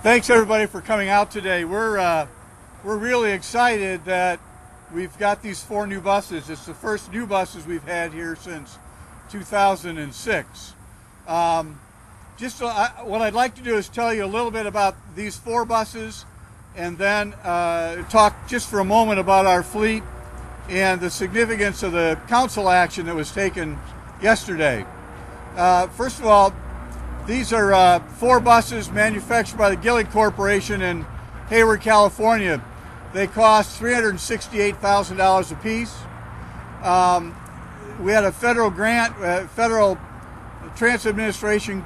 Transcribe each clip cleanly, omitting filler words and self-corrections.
Thanks everybody for coming out today. We're really excited that we've got these 4 new buses. It's the first new buses we've had here since 2006. What I'd like to do is tell you a little bit about these 4 buses, and then talk just for a moment about our fleet and the significance of the council action that was taken yesterday. First of all, these are 4 buses manufactured by the Gillig Corporation in Hayward, California. They cost $368,000 apiece. We had a federal grant. Federal Transit Administration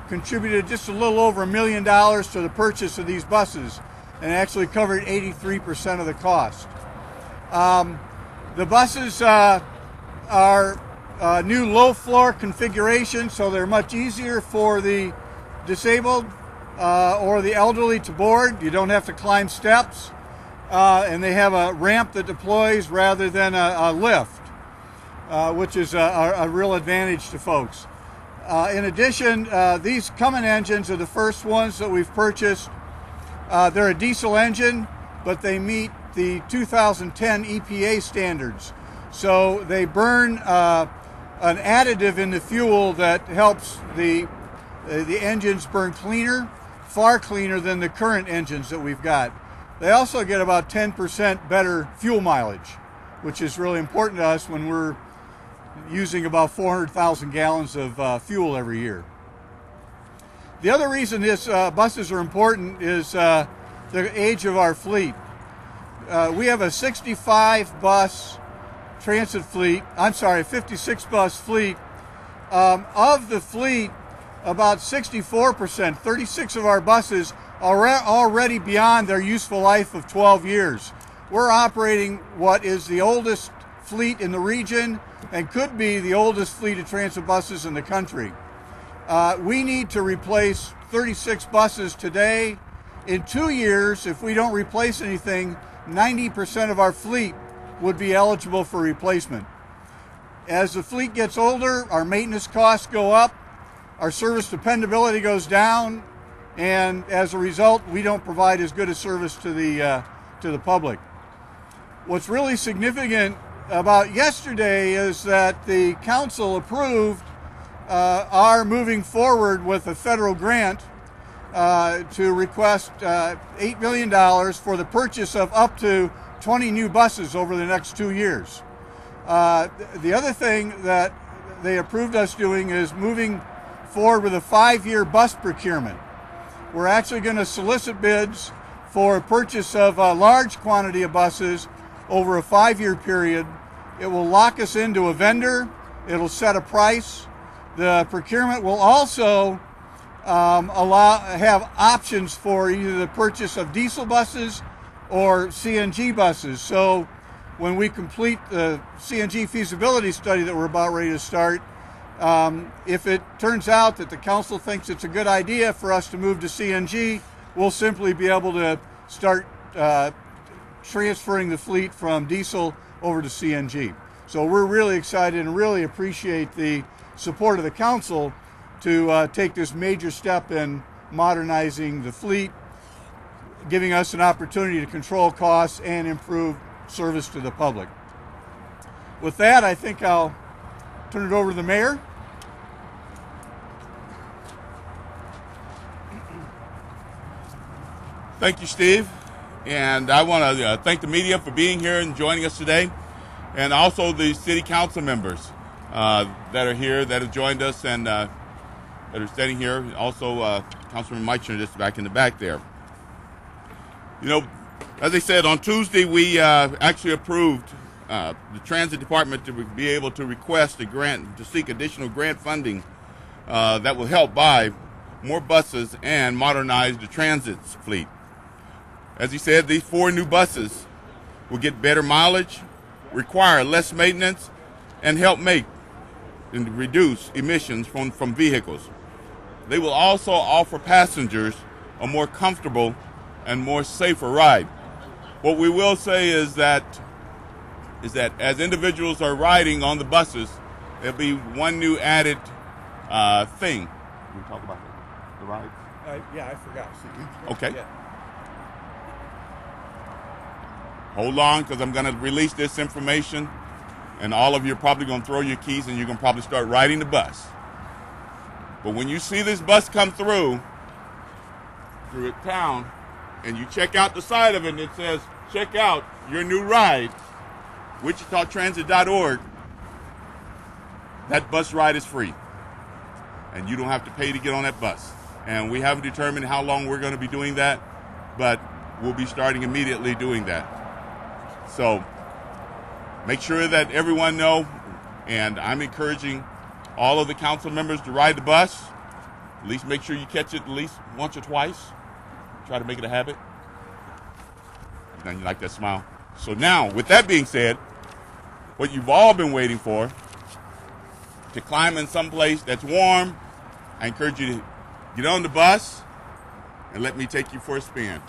contributed just a little over $1 million to the purchase of these buses, and actually covered 83% of the cost. The buses are new low-floor configuration, so they're much easier for the disabled or the elderly to board. You don't have to climb steps, and they have a ramp that deploys rather than a lift, which is a real advantage to folks. In addition, these Cummins engines are the first ones that we've purchased. They're a diesel engine, but they meet the 2010 EPA standards. So they burn an additive in the fuel that helps the engines burn cleaner, far cleaner than the current engines that we've got. They also get about 10% better fuel mileage, which is really important to us when we're using about 400,000 gallons of fuel every year. The other reason these buses are important is the age of our fleet. We have a 65 bus transit fleet, 56 bus fleet. Of the fleet, about 64%, 36 of our buses are already beyond their useful life of 12 years. We're operating what is the oldest fleet in the region and could be the oldest fleet of transit buses in the country. We need to replace 36 buses today. In 2 years, if we don't replace anything, 90% of our fleet would be eligible for replacement. As the fleet gets older, our maintenance costs go up, our service dependability goes down, and as a result, we don't provide as good a service to the public. What's really significant about yesterday is that the council approved our moving forward with a federal grant to request $8 million for the purchase of up to 20 new buses over the next 2 years. The other thing that they approved us doing is moving forward with a 5-year bus procurement. We're actually going to solicit bids for a purchase of a large quantity of buses over a 5-year period. It will lock us into a vendor. It'll set a price. The procurement will also have options for either the purchase of diesel buses or CNG buses. So when we complete the CNG feasibility study that we're about ready to start, if it turns out that the council thinks it's a good idea for us to move to CNG, we'll simply be able to start transferring the fleet from diesel over to CNG. So we're really excited and really appreciate the support of the council to take this major step in modernizing the fleet, giving us an opportunity to control costs and improve service to the public. With that, I think I'll turn it over to the mayor. Thank you, Steve. And I want to thank the media for being here and joining us today, and also the city council members that are here, that have joined us, and that are standing here. Also, Councilman Meichner just back in the back there. You know, as I said, on Tuesday we actually approved the transit department to be able to request a grant to seek additional grant funding that will help buy more buses and modernize the transit fleet. As he said, these 4 new buses will get better mileage, require less maintenance, and help make and reduce emissions from vehicles. They will also offer passengers a more comfortable and more safer ride. What we will say is that as individuals are riding on the buses, there'll be one new added thing. Can we talk about the rides? Yeah, I forgot. Okay. Yeah. Hold on, because I'm going to release this information, and all of you are probably going to throw your keys, and you're going to probably start riding the bus. But when you see this bus come through town, and you check out the side of it, and it says, check out your new ride, WichitaTransit.org, that bus ride is free. And you don't have to pay to get on that bus. And we haven't determined how long we're going to be doing that, but we'll be starting immediately doing that. So make sure that everyone know, and I'm encouraging all of the council members to ride the bus. At least make sure you catch it at least once or twice. Try to make it a habit. Now you like that smile. So now, with that being said, what you've all been waiting for, to climb in some place that's warm, I encourage you to get on the bus and let me take you for a spin.